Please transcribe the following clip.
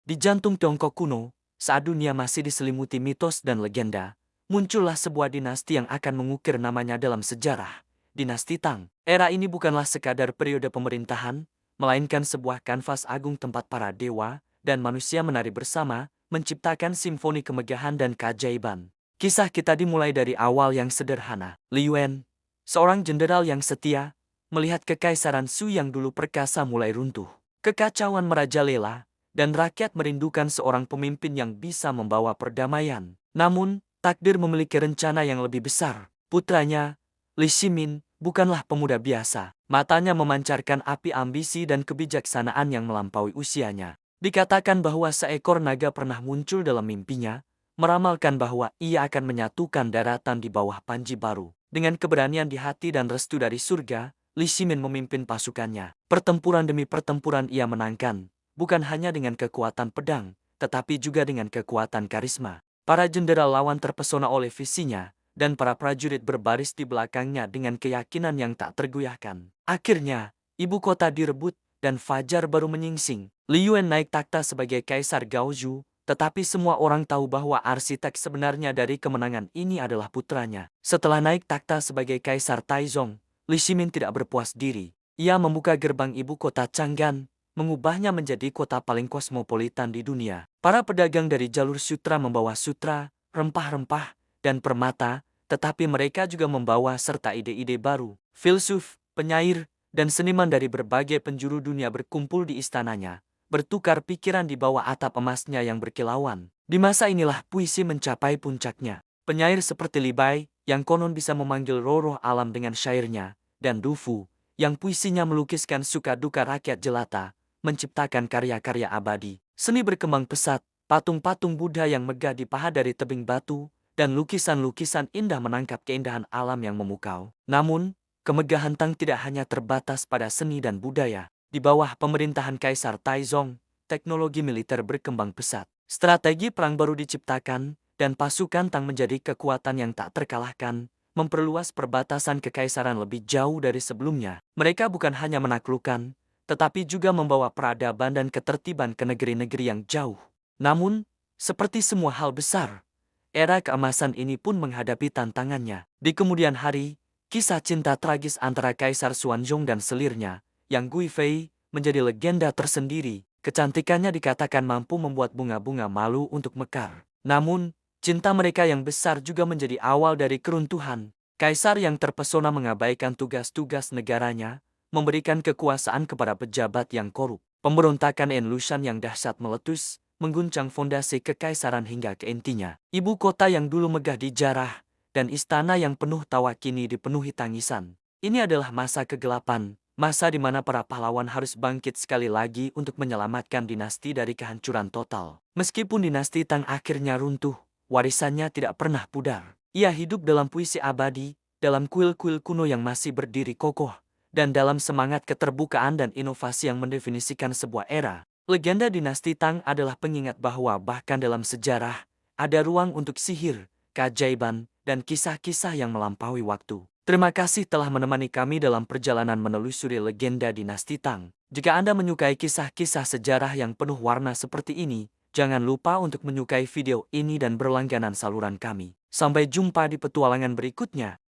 Di jantung Tiongkok kuno, saat dunia masih diselimuti mitos dan legenda, muncullah sebuah dinasti yang akan mengukir namanya dalam sejarah, Dinasti Tang. Era ini bukanlah sekadar periode pemerintahan, melainkan sebuah kanvas agung tempat para dewa dan manusia menari bersama, menciptakan simfoni kemegahan dan keajaiban. Kisah kita dimulai dari awal yang sederhana. Li Yuan, seorang jenderal yang setia, melihat kekaisaran Shu yang dulu perkasa mulai runtuh. Kekacauan merajalela, dan rakyat merindukan seorang pemimpin yang bisa membawa perdamaian. Namun, takdir memiliki rencana yang lebih besar. Putranya, Li Shimin, bukanlah pemuda biasa. Matanya memancarkan api ambisi dan kebijaksanaan yang melampaui usianya. Dikatakan bahwa seekor naga pernah muncul dalam mimpinya, meramalkan bahwa ia akan menyatukan daratan di bawah panji baru. Dengan keberanian di hati dan restu dari surga, Li Shimin memimpin pasukannya. Pertempuran demi pertempuran ia menangkan, bukan hanya dengan kekuatan pedang, tetapi juga dengan kekuatan karisma. Para jenderal lawan terpesona oleh visinya, dan para prajurit berbaris di belakangnya dengan keyakinan yang tak tergoyahkan. Akhirnya, ibu kota direbut, dan fajar baru menyingsing. Li Yuan naik takhta sebagai Kaisar Gaozu, tetapi semua orang tahu bahwa arsitek sebenarnya dari kemenangan ini adalah putranya. Setelah naik takhta sebagai Kaisar Taizong, Li Shimin tidak berpuas diri. Ia membuka gerbang ibu kota Chang'an, mengubahnya menjadi kota paling kosmopolitan di dunia. Para pedagang dari jalur sutra membawa sutra, rempah-rempah, dan permata, tetapi mereka juga membawa serta ide-ide baru. Filsuf, penyair, dan seniman dari berbagai penjuru dunia berkumpul di istananya, bertukar pikiran di bawah atap emasnya yang berkilauan. Di masa inilah puisi mencapai puncaknya. Penyair seperti Li Bai, yang konon bisa memanggil roh-roh alam dengan syairnya, dan Du Fu, yang puisinya melukiskan suka duka rakyat jelata, menciptakan karya-karya abadi. Seni berkembang pesat, patung-patung Buddha yang megah di paha dari tebing batu, dan lukisan-lukisan indah menangkap keindahan alam yang memukau. Namun, kemegahan Tang tidak hanya terbatas pada seni dan budaya. Di bawah pemerintahan Kaisar Taizong, teknologi militer berkembang pesat. Strategi perang baru diciptakan, dan pasukan Tang menjadi kekuatan yang tak terkalahkan, memperluas perbatasan kekaisaran lebih jauh dari sebelumnya. Mereka bukan hanya menaklukkan, tetapi juga membawa peradaban dan ketertiban ke negeri-negeri yang jauh. Namun, seperti semua hal besar, era keemasan ini pun menghadapi tantangannya. Di kemudian hari, kisah cinta tragis antara Kaisar Xuanzong dan selirnya, Yang Guifei, menjadi legenda tersendiri. Kecantikannya dikatakan mampu membuat bunga-bunga malu untuk mekar. Namun, cinta mereka yang besar juga menjadi awal dari keruntuhan. Kaisar yang terpesona mengabaikan tugas-tugas negaranya, memberikan kekuasaan kepada pejabat yang korup. Pemberontakan Enlushan yang dahsyat meletus, mengguncang fondasi kekaisaran hingga ke intinya. Ibu kota yang dulu megah dijarah, dan istana yang penuh tawa kini dipenuhi tangisan. Ini adalah masa kegelapan, masa di mana para pahlawan harus bangkit sekali lagi untuk menyelamatkan dinasti dari kehancuran total. Meskipun dinasti Tang akhirnya runtuh, warisannya tidak pernah pudar. Ia hidup dalam puisi abadi, dalam kuil-kuil kuno yang masih berdiri kokoh, dan dalam semangat keterbukaan dan inovasi yang mendefinisikan sebuah era. Legenda dinasti Tang adalah pengingat bahwa bahkan dalam sejarah, ada ruang untuk sihir, keajaiban, dan kisah-kisah yang melampaui waktu. Terima kasih telah menemani kami dalam perjalanan menelusuri legenda dinasti Tang. Jika Anda menyukai kisah-kisah sejarah yang penuh warna seperti ini, jangan lupa untuk menyukai video ini dan berlangganan saluran kami. Sampai jumpa di petualangan berikutnya.